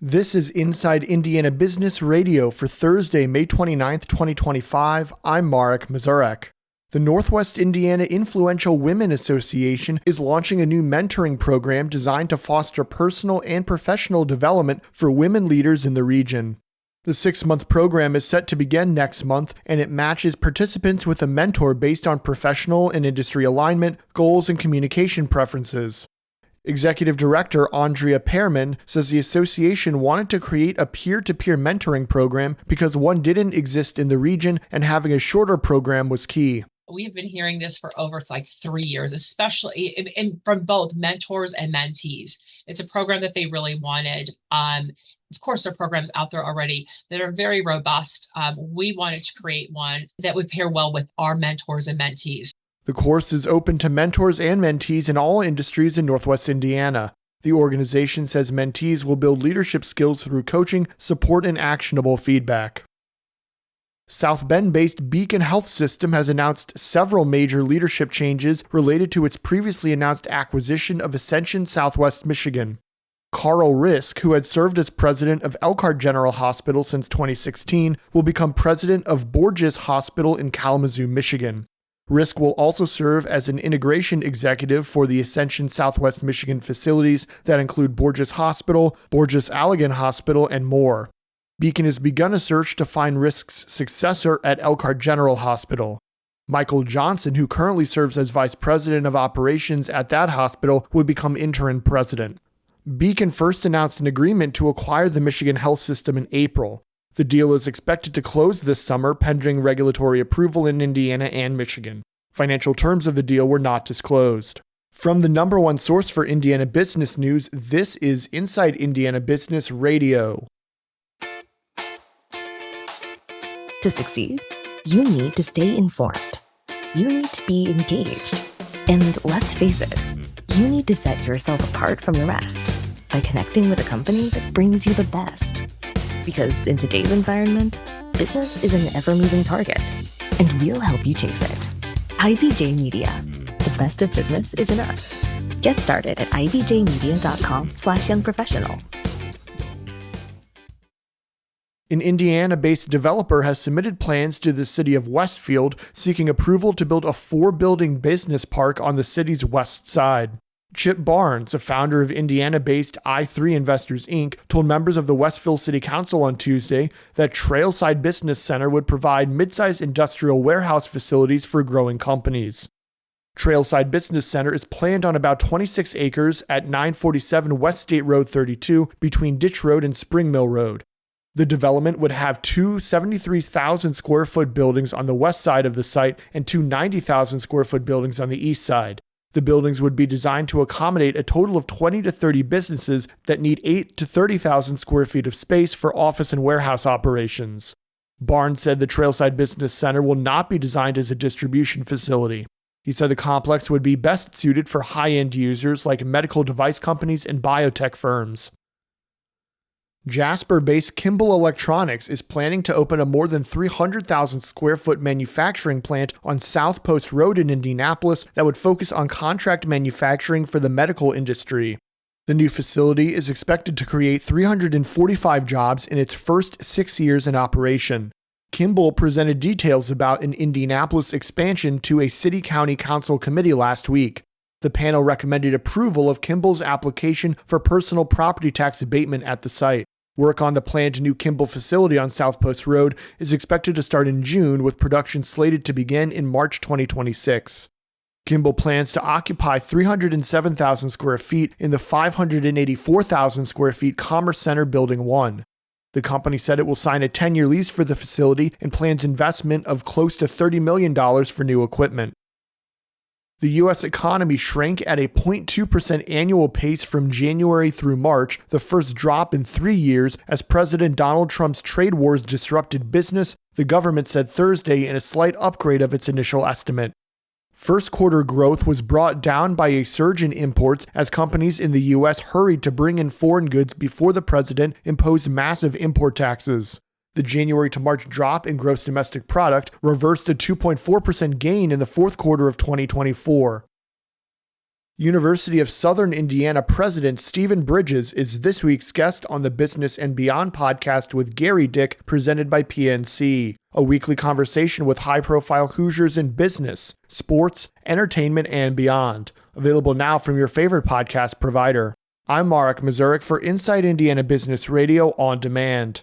This is Inside Indiana Business Radio for Thursday, May 29th, 2025. I'm Marek Mazurek. The Northwest Indiana Influential Women Association is launching a new mentoring program designed to foster personal and professional development for women leaders in the region. The 6-month program is set to begin next month, and it matches participants with a mentor based on professional and industry alignment, goals, and communication preferences. Executive Director Andrea Pearman says the association wanted to create a peer-to-peer mentoring program because one didn't exist in the region, and having a shorter program was key. We have been hearing this for over 3 years, especially from both mentors and mentees. It's a program that they really wanted. Of course, there are programs out there already that are very robust. We wanted to create one that would pair well with our mentors and mentees. The course is open to mentors and mentees in all industries in Northwest Indiana. The organization says mentees will build leadership skills through coaching, support, and actionable feedback. South Bend-based Beacon Health System has announced several major leadership changes related to its previously announced acquisition of Ascension Southwest Michigan. Carl Risk, who had served as president of Elkhart General Hospital since 2016, will become president of Borgess Hospital in Kalamazoo, Michigan. Risk will also serve as an integration executive for the Ascension Southwest Michigan facilities that include Borgess Hospital, Borgess Allegan Hospital, and more. Beacon has begun a search to find Risk's successor at Elkhart General Hospital. Michael Johnson, who currently serves as vice president of operations at that hospital, would become interim president. Beacon first announced an agreement to acquire the Michigan Health System in April. The deal is expected to close this summer pending regulatory approval in Indiana and Michigan. Financial terms of the deal were not disclosed. From the number one source for Indiana business news, this is Inside Indiana Business Radio. To succeed, you need to stay informed. You need to be engaged. And let's face it, you need to set yourself apart from the rest by connecting with a company that brings you the best. Because in today's environment, business is an ever-moving target, and we'll help you chase it. IBJ Media. The best of business is in us. Get started at ibjmedia.com/youngprofessional. An Indiana-based developer has submitted plans to the city of Westfield seeking approval to build a 4-building business park on the city's west side. Chip Barnes, a founder of Indiana-based i3 Investors, Inc., told members of the Westfield City Council on Tuesday that Trailside Business Center would provide mid-sized industrial warehouse facilities for growing companies. Trailside Business Center is planned on about 26 acres at 947 West State Road 32 between Ditch Road and Spring Mill Road. The development would have two 73,000 square foot buildings on the west side of the site and two 90,000 square foot buildings on the east side. The buildings would be designed to accommodate a total of 20 to 30 businesses that need 8 to 30,000 square feet of space for office and warehouse operations. Barnes said the Trailside Business Center will not be designed as a distribution facility. He said the complex would be best suited for high-end users like medical device companies and biotech firms. Jasper-based Kimball Electronics is planning to open a more than 300,000 square foot manufacturing plant on South Post Road in Indianapolis that would focus on contract manufacturing for the medical industry. The new facility is expected to create 345 jobs in its first 6 years in operation. Kimball presented details about an Indianapolis expansion to a city-county council committee last week. The panel recommended approval of Kimball's application for personal property tax abatement at the site. Work on the planned new Kimball facility on South Post Road is expected to start in June, with production slated to begin in March 2026. Kimball plans to occupy 307,000 square feet in the 584,000 square feet Commerce Center Building 1. The company said it will sign a 10-year lease for the facility and plans investment of close to $30 million for new equipment. The U.S. economy shrank at a 0.2% annual pace from January through March, the first drop in 3 years, as President Donald Trump's trade wars disrupted business, the government said Thursday in a slight upgrade of its initial estimate. First quarter growth was brought down by a surge in imports as companies in the U.S. hurried to bring in foreign goods before the president imposed massive import taxes. The January to March drop in gross domestic product reversed a 2.4% gain in the fourth quarter of 2024. University of Southern Indiana President Stephen Bridges is this week's guest on the Business and Beyond podcast with Gary Dick, presented by PNC, a weekly conversation with high-profile Hoosiers in business, sports, entertainment, and beyond. Available now from your favorite podcast provider. I'm Marek Mazurek for Inside Indiana Business Radio On Demand.